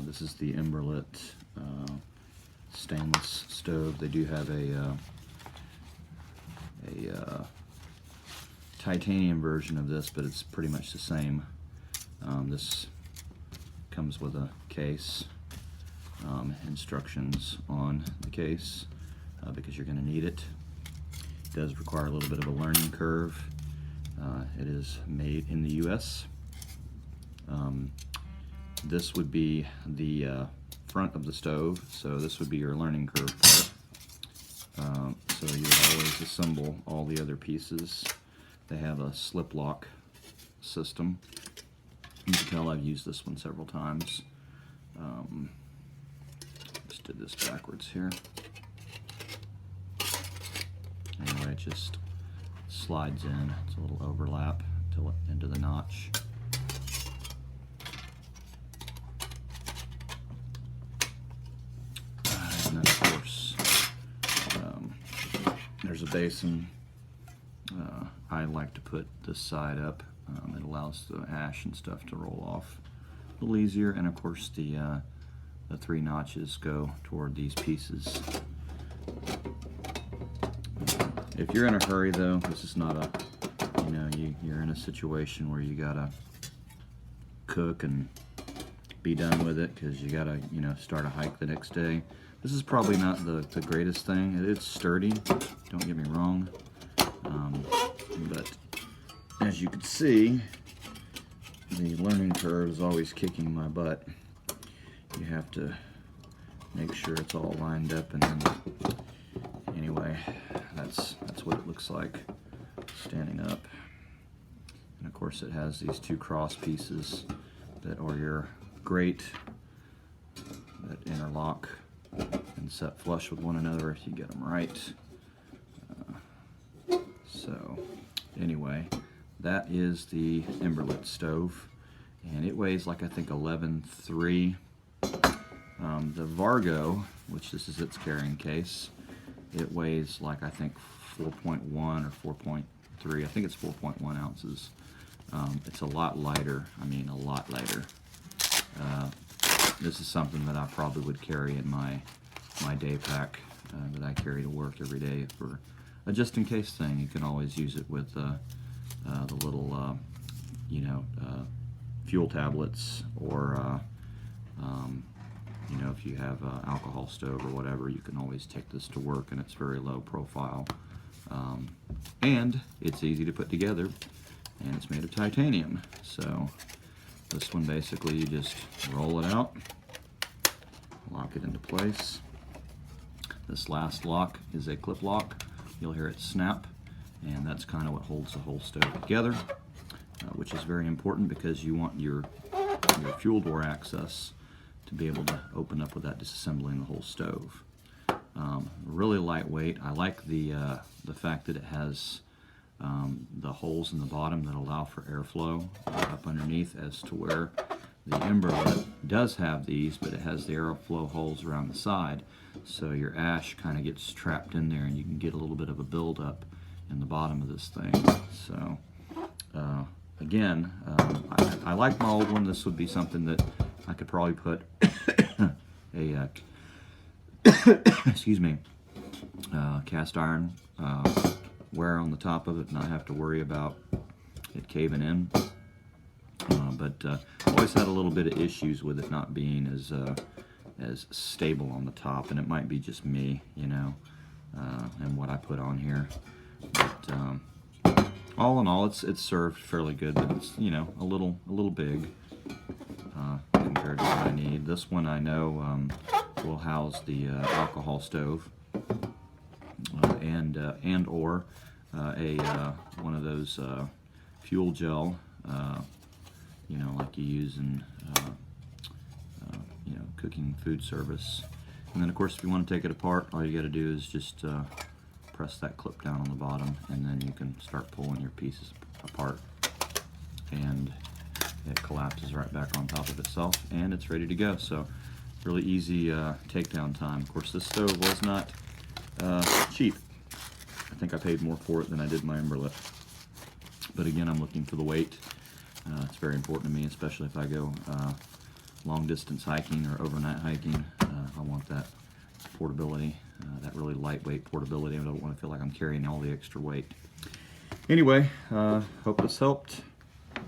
This is the Ember Lit stainless stove. They do have a titanium version of this, but it's pretty much the same. This comes with a case, instructions on the case because you're going to need it. It does require a little bit of a learning curve. It is made in the US. This would be the front of the stove, so this would be your learning curve part. So you would always assemble all the other pieces. They have a slip lock system. You can tell I've used this one several times. Just did this backwards here. Anyway, it just slides in. It's a little overlap into the notch. And then of course, there's a basin. I like to put this side up. It allows the ash and stuff to roll off a little easier, and of course the 3 notches go toward these pieces. If you're in a hurry though, this is not a, you're in a situation where you gotta cook and be done with it because you gotta, start a hike the next day. This is probably not the greatest thing. It's sturdy, don't get me wrong, but as you can see, the learning curve is always kicking my butt. You have to make sure it's all lined up, and then anyway, that's what it looks like standing up. And of course it has these 2 cross pieces that are your grate that interlock and set flush with one another if you get them right. So anyway, that is the Ember Lit stove, and it weighs like I think 11.3. The Vargo, which this is its carrying case, it weighs like I think 4.1 or 4.3. I think it's 4.1 ounces. It's a lot lighter. I mean, a lot lighter. This is something that I probably would carry in my day pack that I carry to work every day for a just in case thing. You can always use it with the little fuel tablets, or if you have an alcohol stove or whatever, you can always take this to work, and it's very low profile, and it's easy to put together, and it's made of titanium. So this one basically you just roll it out, lock it into place. This last lock is a clip lock. You'll hear it snap, and that's kind of what holds the whole stove together, which is very important because you want your fuel door access to be able to open up without disassembling the whole stove. Really lightweight. I like the fact that it has the holes in the bottom that allow for airflow up underneath, as to where the Ember Lit does have these, but it has the airflow holes around the side, so your ash kind of gets trapped in there and you can get a little bit of a buildup in the bottom of this thing. So again, I like my old one. This would be something that I could probably put a excuse me, cast iron wear on the top of it, and not have to worry about it caving in. But I always had a little bit of issues with it not being as stable on the top, and it might be just me, and what I put on here. But all in all, it's served fairly good, but it's a little big compared to what I need. This one I know will house the alcohol stove, and or one of those fuel gel, like you use in cooking food service. And then of course, if you want to take it apart, all you got to do is just press that clip down on the bottom, and then you can start pulling your pieces apart, and it collapses right back on top of itself, and it's ready to go. So really easy takedown time. Of course, this stove was not cheap. I think I paid more for it than I did my Ember Lit. But again, I'm looking for the weight. It's very important to me, especially if I go long distance hiking or overnight hiking. I want that portability, that really lightweight portability. I don't want to feel like I'm carrying all the extra weight. Anyway, hope this helped.